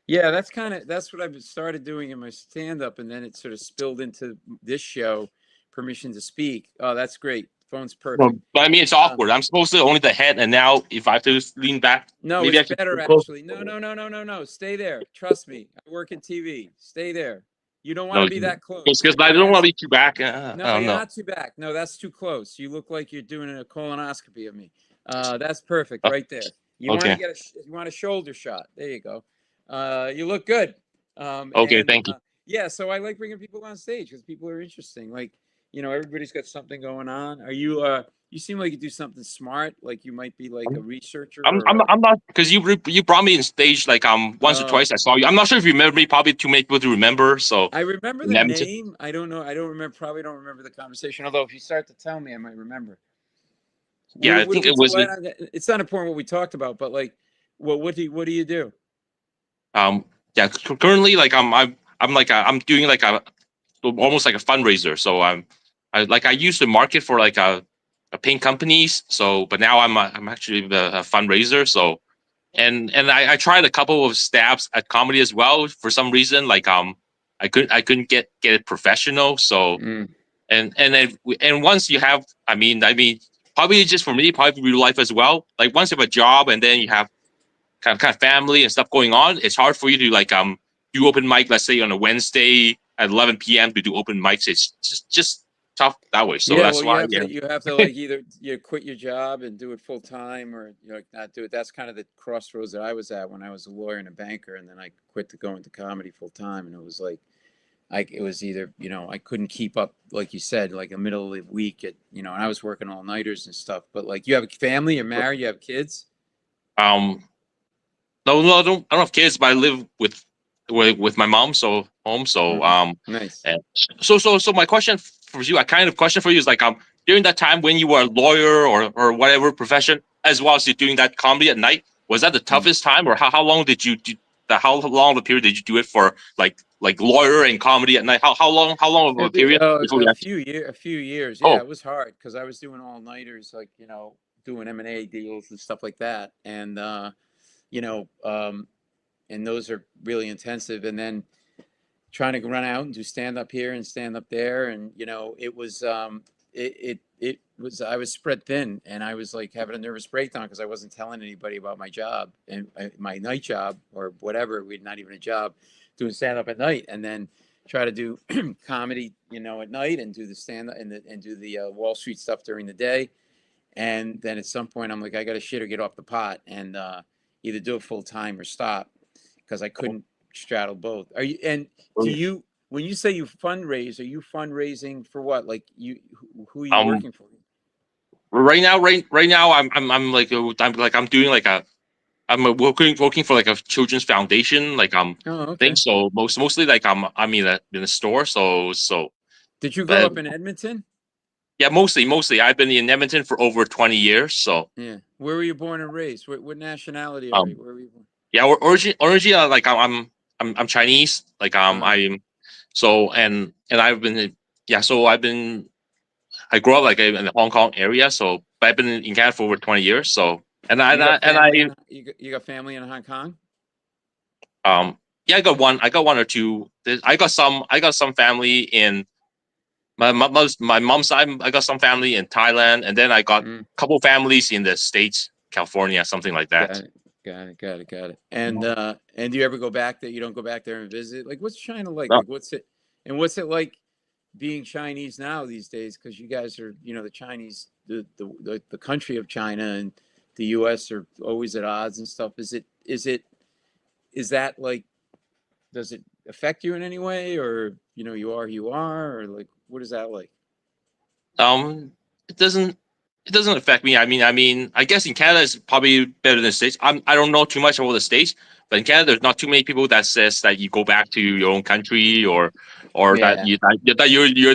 Yeah, that's what I've started doing in my stand-up, and then it sort of spilled into this show, Permission to Speak. Oh, that's great. Phone's perfect. But I mean, it's awkward. I'm supposed to only the head, and now if I have to lean back, No, maybe I it's should better get close. actually. No. Stay there. Trust me. I work in TV. Stay there. You don't want No, to be that close. because I don't want to be too back. No, I don't you're know. not too back. No, that's too close. You look like you're doing a colonoscopy of me. That's perfect right there. You want to Okay. you want a shoulder shot. There you go. You look good. Okay, thank you. Yeah, so I like bringing people on stage because people are interesting. Like, everybody's got something going on. Are you? You seem like you do something smart. Like you might be like a researcher. I'm or not because you brought me in stage like once or Oh. twice. I saw you. I'm not sure if you remember me. Probably too many people to remember. So I remember in the Edmonton. name. I don't know. I don't remember. Probably don't remember the conversation. Although if you start to tell me, I might remember. Yeah, I think it was. It's not important what we talked about, but like, what do you do? Yeah. Currently, like I'm doing like almost like a fundraiser. So I used to market for like a paint companies. So, but now I'm actually a fundraiser. So, and I tried a couple of stabs at comedy as well. For some reason, like I couldn't get it professional. So, and once you have, I mean, probably just for me, probably real life as well. Like once you have a job and then you have kind of family and stuff going on, it's hard for you to like do open mic. Let's say on a Wednesday at 11 p.m. to do open mics. It's just tough that way. So that's why you have to like either you quit your job and do it full time, or like not do it. That's kind of the crossroads that I was at when I was a lawyer and a banker, and then I quit to go into comedy full time, and it was like. It was either, I couldn't keep up, like you said, like a middle of the week and I was working all nighters and stuff. But like, you have a family, you're married, you have kids. No, I don't have kids, but I live with my mom, so home. So Nice. So my question for you, question for you is like during that time when you were a lawyer or whatever profession, as well as you're doing that comedy at night, was that the toughest time, or how long did you do? How long of a period did you do it for? Like lawyer and comedy at night. How long of a period? A few years. Yeah, Oh. It was hard because I was doing all nighters, like doing M&A deals and stuff like that, and and those are really intensive. And then trying to run out and do stand up here and stand up there, and it was it was I was spread thin, and I was like having a nervous breakdown because I wasn't telling anybody about my job and my night job or whatever. We'd not even a job. Doing stand up at night, and then try to do comedy, at night, and do the stand up and do the Wall Street stuff during the day. And then at some point, I'm like, I got to shit or get off the pot, and either do it full time or stop, because I couldn't straddle both. Are you? And do you? When you say you fundraise, are you fundraising for what? Like who are you working for? Right now, I'm doing like I'm working for like a children's foundation, like thing. So mostly like I'm in a store. So Did you grow up in Edmonton? Yeah, mostly. I've been in Edmonton for over 20 years. So yeah, where were you born and raised? What nationality are you? Where were you born? Yeah, originally like I'm Chinese. Like I'm so and I've been I grew up like in the Hong Kong area. So but I've been in Canada for over 20 years. So. You got family in Hong Kong? Yeah, I got one or two. I got some family in my mom's side. I got some family in Thailand, and then I got a couple families in the States, California, something like that. Got it. And do you ever go back there? You don't go back there and visit? Like, what's China like? Like, what's it like being Chinese now these days? Because you guys are, the Chinese, the country of China, and the U.S. are always at odds and stuff. Is that like, does it affect you in any way, or you are who you are, or like, what is that like? It doesn't affect me. I mean, I guess in Canada it's probably better than the States. I don't know too much about the States, but in Canada there's not too many people that says that you go back to your own country or that you're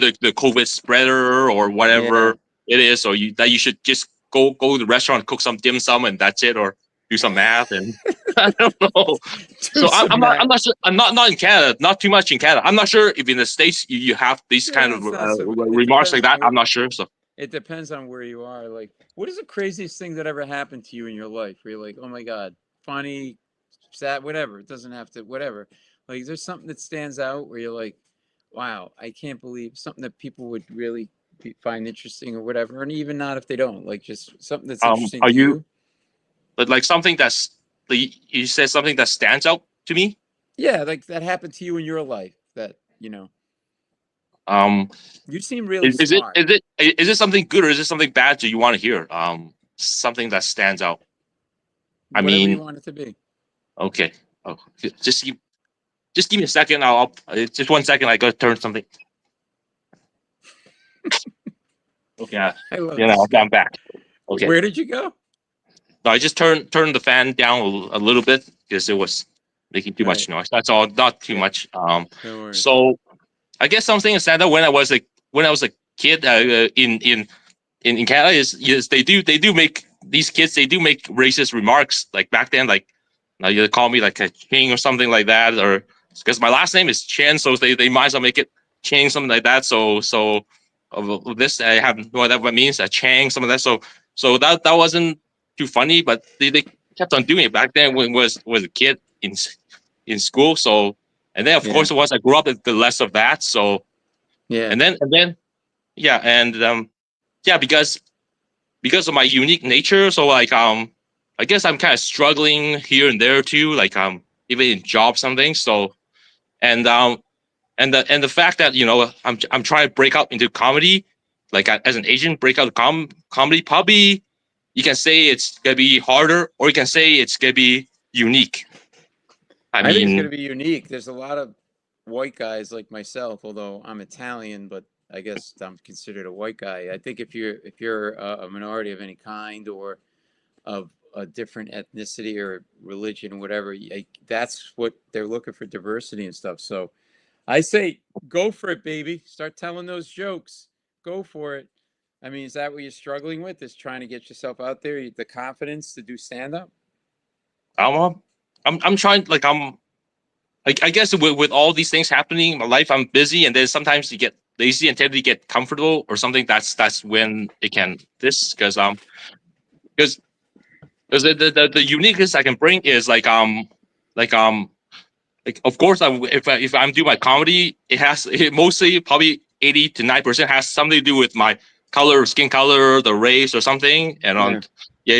the COVID spreader or whatever it is, or that you should just go to the restaurant, cook some dim sum, and that's it. Or do some math, and I don't know. Do So some I'm math. not sure. I'm not in Canada. Not too much in Canada. I'm not sure if in the States you have these kind of It's not so. It remarks like depends on that. where. I'm not sure. So It depends on where you are. Like, what is the craziest thing that ever happened to you in your life? Where you're like, oh my god, funny, sad, whatever. It doesn't have to, whatever. Like, there's something that stands out where you're like, wow, I can't believe something that people would really find interesting or whatever, and even not if they don't. Like, just something that's interesting are to you you. but like something that's you said something that stands out to me? Yeah, like that happened to you in your life. That Um, you seem really is it smart. is it something good or is it something bad? Do you want to hear? Something that stands out. I Whatever you mean, want it to be. okay. Oh, just give me a second. I'll just 1 second. I gotta turn something. Okay, I love this I'm guy. back. Okay, Where did you go? so I just turned the fan down a little bit because it was making too much Right. noise. That's all. Not too Yeah. much. No worries. So I guess something that stands out when I was a kid in Canada is they do make these kids, they do make racist remarks like back then, like you call me like a king or something like that, or because my last name is Chen, so they might as well make it Chang, something like that. So of this I have no idea what it means, a Chang, some of that. So that wasn't too funny, but they kept on doing it back then when was a kid in school. So and then of Yeah. course once I grew up, the less of that. So Yeah. and then yeah, and yeah, because of my unique nature. So like I guess I'm kind of struggling here and there too, like even in job something. So and the fact that I'm trying to break out into comedy, like as an agent, break out comedy. Probably you can say it's gonna be harder, or you can say it's gonna be unique. I I think it's going to mean, be unique. There's a lot of white guys like myself, although I'm Italian, but I guess I'm considered a white guy. I think if you're a minority of any kind or of a different ethnicity or religion or whatever, that's what they're looking for, diversity and stuff. So I say go for it, baby. Start telling those jokes. Go for it. I mean, is that what you're struggling with? Is trying to get yourself out there, the confidence to do stand up? I'm uh, I'm trying, like I guess with all these things happening in my life, I'm busy, and then sometimes you get lazy and tend to get comfortable or something. That's when it can this because the uniqueness I can bring is like of course if I'm doing my comedy, it mostly probably 80 to 90% has something to do with my color, skin color, the race or something, and Yeah.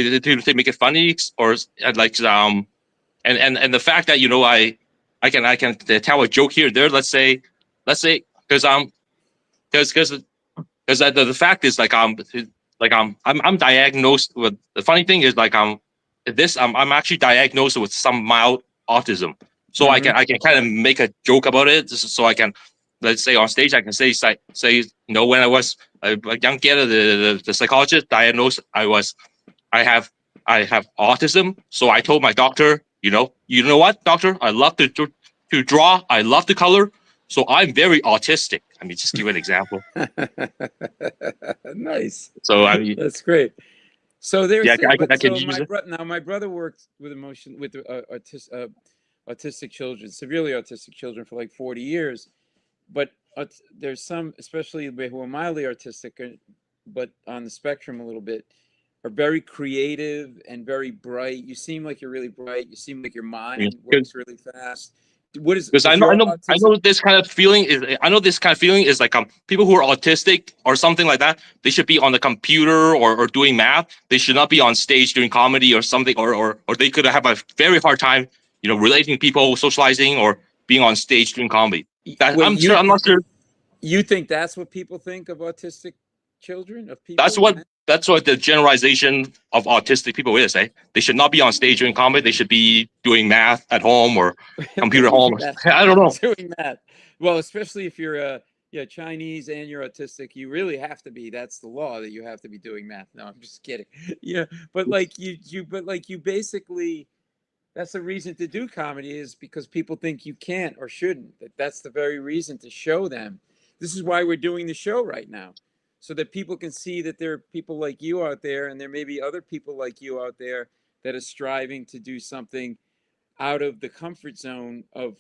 yeah, to make it funny, or like and the fact that I can tell a joke here and there. Let's say because because the fact is I'm diagnosed with, the funny thing is I'm actually diagnosed with some mild autism, so I Mm-hmm. can kind of make a joke about it, so I can, let's say on stage I can say when I was a young kid, the psychologist diagnosed I have I have autism. So I told my doctor, you know what, doctor, I love to draw, I love to color, so I'm very autistic. I mean, just give an example. Nice. So I mean, That's great. So yeah, there's it. I But can so use it. my brother worked with autistic children, severely autistic children for like 40 years. But there's some, especially who are mildly autistic, but on the spectrum a little bit, are very creative and very bright. You seem like you're really bright. You seem like your mind works really fast. What Because is your I autism? know this kind of feeling is I know this kind of feeling is like people who are autistic or something like that, they should be on the computer or doing math. They should not be on stage doing comedy or something, or they could have a very hard time relating to people, socializing, or being on stage doing comedy. That Wait, I'm not sure. you think that's what people think of autistic children, of That's people? what that's what the generalization of autistic people is. They should not be on stage doing comedy. They should be doing math at home or computer home. Doing math. I don't know. Doing math. Well, especially if you're Chinese and you're autistic, you really have to be. That's the law that you have to be doing math. No, I'm just kidding. Yeah, but you basically, that's the reason to do comedy, is because people think you can't or shouldn't. That's the very reason, to show them. This is why we're doing the show right now, so that people can see that there are people like you out there, and there may be other people like you out there that are striving to do something out of the comfort zone of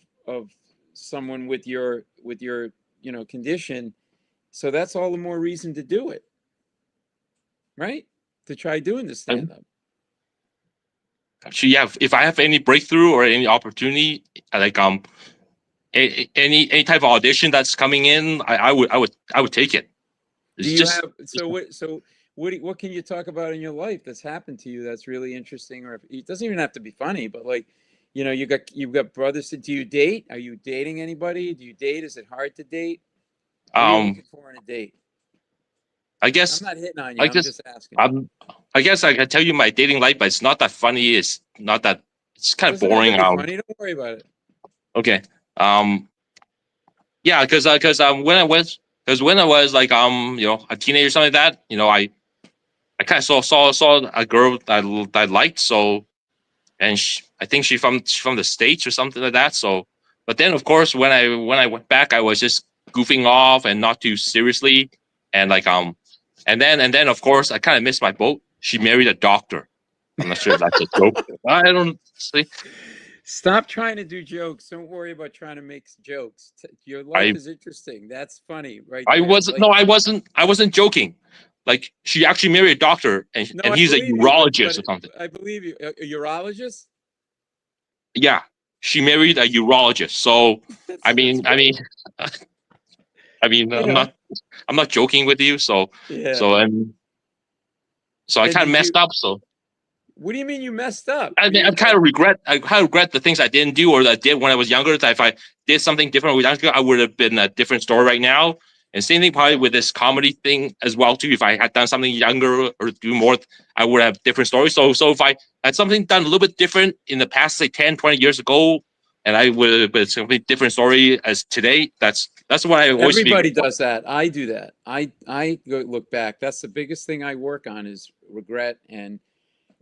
someone with your condition. So that's all the more reason to do it, right? To try doing the stand up. Actually, yeah. If I have any breakthrough or any opportunity, like any type of audition that's coming in, I would take it. It's Do you just have what can you talk about in your life that's happened to you that's really interesting? Or it doesn't even have to be funny, but like, you've got brothers. Do you date? Are you dating anybody? Do you date? Is it hard to date? What are you looking for in a date? I I'm guess not hitting on you. I I'm just just asking. I guess I can tell you my dating life, but it's not that funny. It's not that. It's kind of Doesn't have to boring. be funny. Don't worry about it. Okay. Yeah, because when I was like a teenager or something like that, I kind of saw a girl that I liked, so, and I think she's from the States or something like that. So, but then of course when I went back, I was just goofing off and not too seriously, and like and then of course I kind of missed my boat. She married a doctor. I'm not sure if that's a joke. I don't see. Stop trying to do jokes. Don't worry about trying to make jokes. Your life I is interesting. That's funny, right I there. wasn't Like, no, I wasn't joking. Like she actually married a doctor, and no, and I he's a believe you, urologist or something. I believe you. A urologist? Yeah, she married a urologist. So I That's mean, I great. mean, I mean, You know, I'm not joking with you. So yeah. so and so I And kind of did you? messed up. So What do you mean you messed up? I mean, You like? I kind of regret the things I didn't do or that I did when I was younger. That if I did something different when I was younger, I would have been a different story right now. And same thing probably with this comedy thing as well too. If I had done something younger or do more, I would have different stories. So if I had something done a little bit different in the past, say 10, 20 years ago, and I would have been something different story as today, that's what I always feel. Everybody does that. I do that. I look back. That's the biggest thing I work on is regret and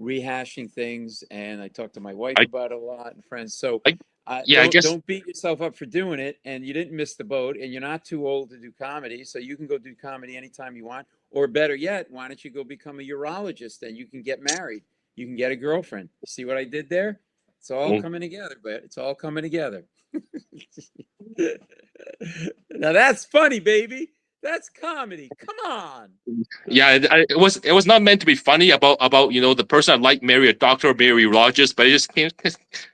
rehashing things. And I talk to my wife I, about it a lot and friends. So I yeah, I don't guess don't beat yourself up for doing it. And you didn't miss the boat. And you're not too old to do comedy, so you can go do comedy anytime you want. Or better yet, why don't you go become a urologist? And you can get married. You can get a girlfriend. You see what I did there? It's all coming together, but it's all coming together. Now that's funny, baby. That's comedy. Come on. yeah, it was not meant to be funny about the person I like marry a doctor or marry a urologist, but it just came.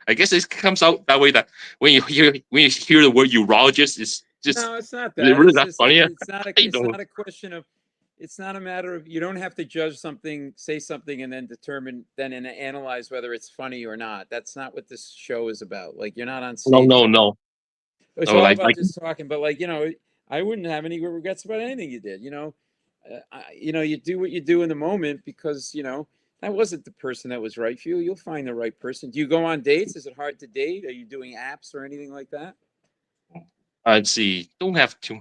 I guess it comes out that way that when you hear the word urologist, it's just No, it's not is it that. really It's that just funny? I it's don't not a question of it's not a matter of you don't have to judge something, say something, and then determine then and analyze whether it's funny or not. That's not what this show is about. Like you're not on no stage. no no It's no all like about just talking. But like I wouldn't have any regrets about anything you did. You do what you do in the moment because that wasn't the person that was right for you. You'll find the right person. Do you go on dates? Is it hard to date? Are you doing apps or anything like that? let's see, don't have to.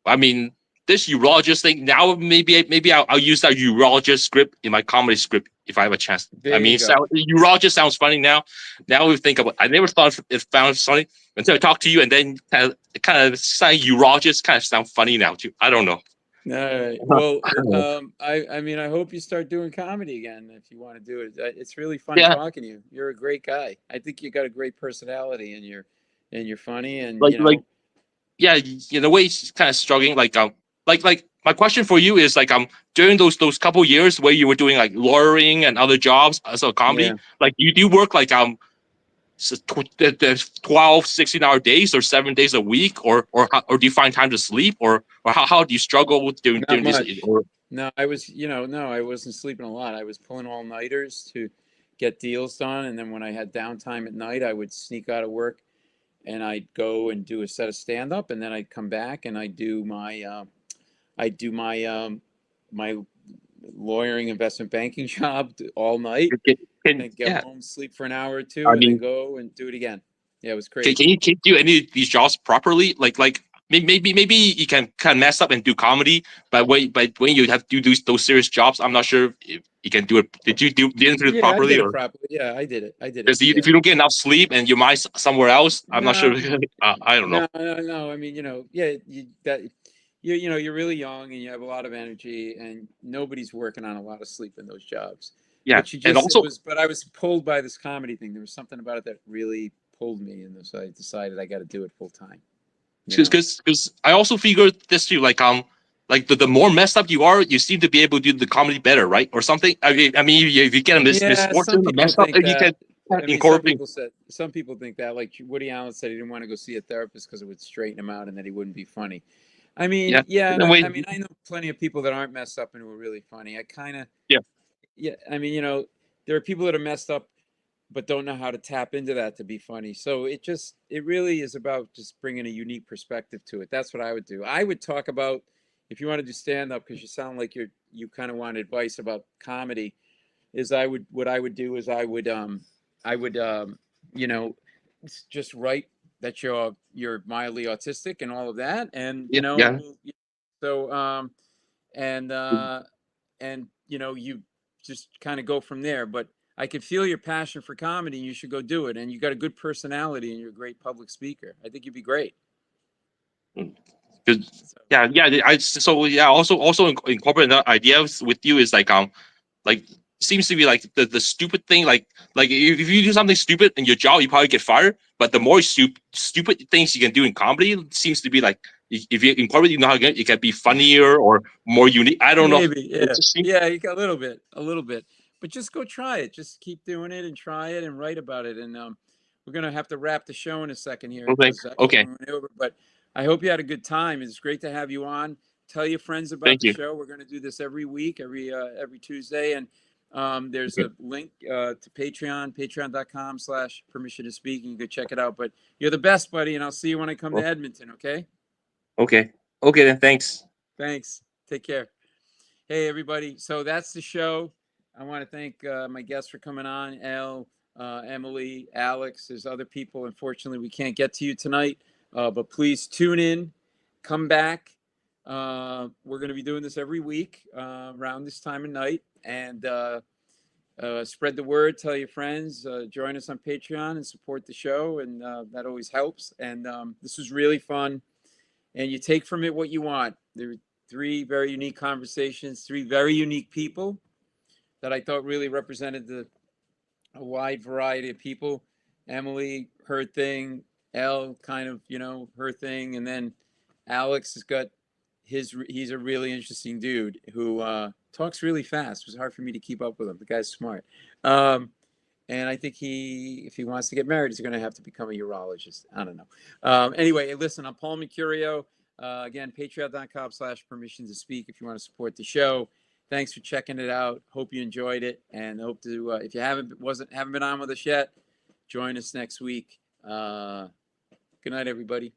I mean, this urologist thing now maybe I'll use that urologist script in my comedy script if I have a chance. I There you mean, go. urologist sounds funny now. Now we think about. I never thought it sounds funny until I talk to you, and then kind of saying urologist kind of sound funny now too. I don't know. All right. Well, I mean, I hope you start doing comedy again if you want to do it. It's really fun Yeah, talking to you. You're a great guy. I think you got a great personality, and you're funny, and like yeah, in a way, it's kind of struggling. Like my question for you is like during those couple years where you were doing like lawyering and other jobs as a comedy, yeah. like you do work like the 12 16-hour days or 7 days a week or do you find time to sleep or how do you struggle with Not doing this much. or No, no, I wasn't sleeping a lot. I was pulling all-nighters to get deals done, and then when I had downtime at night, I would sneak out of work and I'd go and do a set of stand-up, and then I'd come back and my lawyering investment banking job all night, then get yeah, home, sleep for an hour or two, I and then mean, go and do it again. Yeah, it was can crazy. you do any of these jobs properly like maybe you can kind of mess up and do comedy, but when you have to do those serious jobs, I'm not sure if you can do it. Didn't do it Yeah, I properly? did it Or properly. Yeah, I did it. I did it. because Yeah. if you don't get enough sleep and your mind's somewhere else, I'm not sure. No, I don't know. no. I mean, yeah, you're really young and you have a lot of energy, and nobody's working on a lot of sleep in those jobs. Yeah, But you and just, it also was, but I was pulled by this comedy thing. There was something about it that really pulled me. And so I decided I got to do it full time. You know? because I also figured this too, like the more messed up you are, you seem to be able to do the comedy better, right? Or something. I mean, if you get a Yeah, some misfortune, a people messed up, think you can that. I mean, incorporate. some people think that. Like Woody Allen said, he didn't want to go see a therapist because it would straighten him out and that he wouldn't be funny. I mean, Yeah, yeah, in and a way. I mean, I know plenty of people that aren't messed up and who are really funny. I kind of, Yeah. yeah. I mean, there are people that are messed up but don't know how to tap into that to be funny. So it really is about just bringing a unique perspective to it. That's what I would do. I would talk about, if you want to do stand up, because you sound like you kind of want advice about comedy, is what I would do is I would you know just write that you're mildly autistic and all of that, and Yeah, yeah. so and you just kind of go from there. But I could feel your passion for comedy, and you should go do it. And you got a good personality, and you're a great public speaker. I think you'd be great. 'Cause- So, yeah. So yeah. Also incorporate that ideas with you is like seems to be like the stupid thing. Like if you do something stupid in your job, you probably get fired. But the more stupid things you can do in comedy seems to be like if you incorporate, you know how it can be funnier or more unique. I don't know. maybe, It yeah, just seems. yeah, you got a little bit, but just go try it. Just keep doing it and try it and write about it. And we're gonna have to wrap the show in a second here Okay. because actually Okay. we went over. But I hope you had a good time. It's great to have you on. Tell your friends about Thank the you. show. We're gonna do this every week, every Tuesday, and there's Okay. a link to Patreon, patreon.com/permission to speak, and you can check it out. But you're the best, buddy, and I'll see you when I come to Well, Edmonton. Okay? okay. Okay then. Thanks. Thanks. Take care. Hey, everybody. So that's the show. I want to thank my guests for coming on, Elle, Emily, Alex. There's other people. Unfortunately, we can't get to you tonight, but please tune in, come back. We're going to be doing this every week around this time of night. And spread the word, tell your friends, join us on Patreon and support the show. And that always helps. And this was really fun. And you take from it what you want. There were three very unique conversations, three very unique people that I thought really represented a wide variety of people. Emily, her thing, Elle, kind of, her thing. And then Alex has got he's a really interesting dude who talks really fast. It was hard for me to keep up with him. The guy's smart. And I think if he wants to get married, he's going to have to become a urologist. I don't know. Anyway, listen, I'm Paul Mecurio. Again, patreon.com/permission to speak if you want to support the show. Thanks for checking it out. Hope you enjoyed it, and hope to if you haven't been on with us yet, join us next week. Good night, everybody.